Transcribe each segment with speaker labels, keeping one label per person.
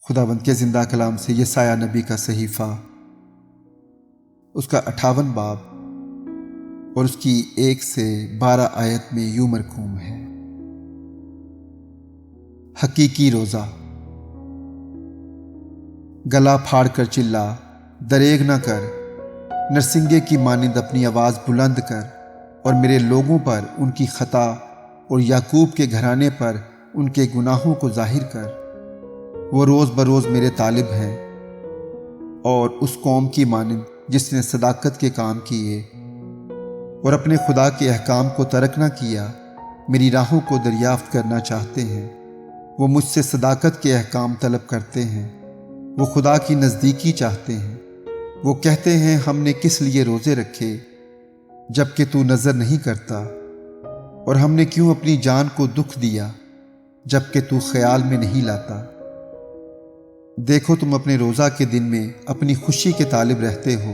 Speaker 1: خداوند کے زندہ کلام سے یسایہ نبی کا صحیفہ، اس کا 58 باب اور اس کی 1 سے 12 آیت میں یوں مرقوم ہے: حقیقی روزہ۔ گلا پھاڑ کر چلا، دریغ نہ کر، نرسنگے کی مانند اپنی آواز بلند کر، اور میرے لوگوں پر ان کی خطا اور یعقوب کے گھرانے پر ان کے گناہوں کو ظاہر کر۔ وہ روز بروز میرے طالب ہیں، اور اس قوم کی مانند جس نے صداقت کے کام کیے اور اپنے خدا کے احکام کو ترک نہ کیا، میری راہوں کو دریافت کرنا چاہتے ہیں۔ وہ مجھ سے صداقت کے احکام طلب کرتے ہیں، وہ خدا کی نزدیکی چاہتے ہیں۔ وہ کہتے ہیں، ہم نے کس لیے روزے رکھے جب کہ تو نظر نہیں کرتا، اور ہم نے کیوں اپنی جان کو دکھ دیا جب کہ تو خیال میں نہیں لاتا۔ دیکھو، تم اپنے روزہ کے دن میں اپنی خوشی کے طالب رہتے ہو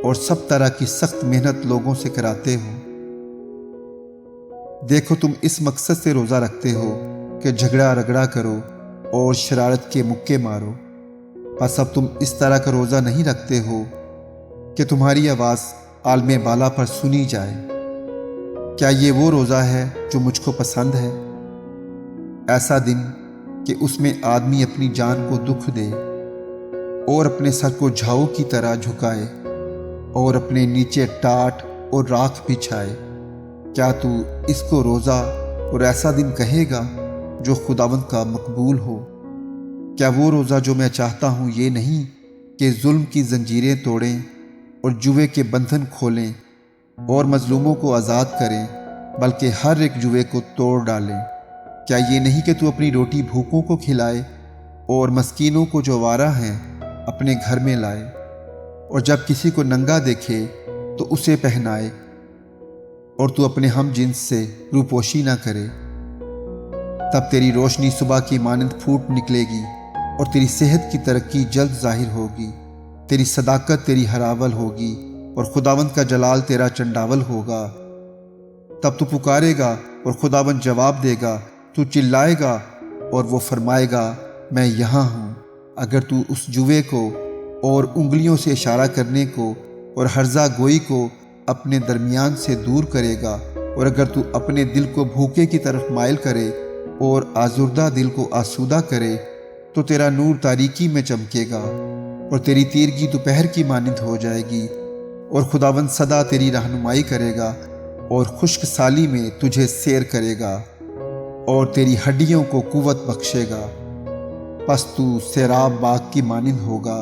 Speaker 1: اور سب طرح کی سخت محنت لوگوں سے کراتے ہو۔ دیکھو، تم اس مقصد سے روزہ رکھتے ہو کہ جھگڑا رگڑا کرو اور شرارت کے مکے مارو۔ پس اب تم اس طرح کا روزہ نہیں رکھتے ہو کہ تمہاری آواز عالم بالا پر سنی جائے۔ کیا یہ وہ روزہ ہے جو مجھ کو پسند ہے؟ ایسا دن کہ اس میں آدمی اپنی جان کو دکھ دے اور اپنے سر کو جھاؤ کی طرح جھکائے اور اپنے نیچے ٹاٹ اور راکھ بچھائے۔ کیا تو اس کو روزہ اور ایسا دن کہے گا جو خداوند کا مقبول ہو؟ کیا وہ روزہ جو میں چاہتا ہوں یہ نہیں کہ ظلم کی زنجیریں توڑیں اور جوے کے بندھن کھولیں اور مظلوموں کو آزاد کریں، بلکہ ہر ایک جوے کو توڑ ڈالیں؟ کیا یہ نہیں کہ تو اپنی روٹی بھوکوں کو کھلائے اور مسکینوں کو جو آوارہ ہیں اپنے گھر میں لائے، اور جب کسی کو ننگا دیکھے تو اسے پہنائے، اور تو اپنے ہم جنس سے روپوشی نہ کرے؟ تب تیری روشنی صبح کی مانند پھوٹ نکلے گی اور تیری صحت کی ترقی جلد ظاہر ہوگی۔ تیری صداقت تیری ہراول ہوگی اور خداوند کا جلال تیرا چنڈاول ہوگا۔ تب تو پکارے گا اور خداوند جواب دے گا، تو چلائے گا اور وہ فرمائے گا، میں یہاں ہوں۔ اگر تو اس جوے کو اور انگلیوں سے اشارہ کرنے کو اور ہرزہ گوئی کو اپنے درمیان سے دور کرے گا، اور اگر تو اپنے دل کو بھوکے کی طرف مائل کرے اور آزردہ دل کو آسودہ کرے، تو تیرا نور تاریکی میں چمکے گا اور تیری تیرگی دوپہر کی مانند ہو جائے گی، اور خداوند سدا تیری رہنمائی کرے گا اور خشک سالی میں تجھے سیر کرے گا اور تیری ہڈیوں کو قوت بخشے گا۔ پس تو سیراب باغ کی مانند ہوگا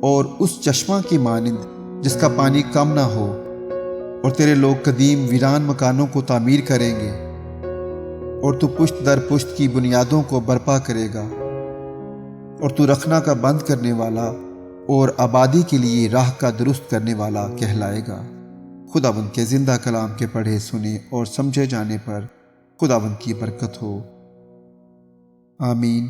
Speaker 1: اور اس چشمہ کی مانند جس کا پانی کم نہ ہو، اور تیرے لوگ قدیم ویران مکانوں کو تعمیر کریں گے، اور تو پشت در پشت کی بنیادوں کو برپا کرے گا، اور تو رکھنا کا بند کرنے والا اور آبادی کے لیے راہ کا درست کرنے والا کہلائے گا۔ خداوند کے زندہ کلام کے پڑھے سنے اور سمجھے جانے پر خداوند کی برکت ہو۔ آمین۔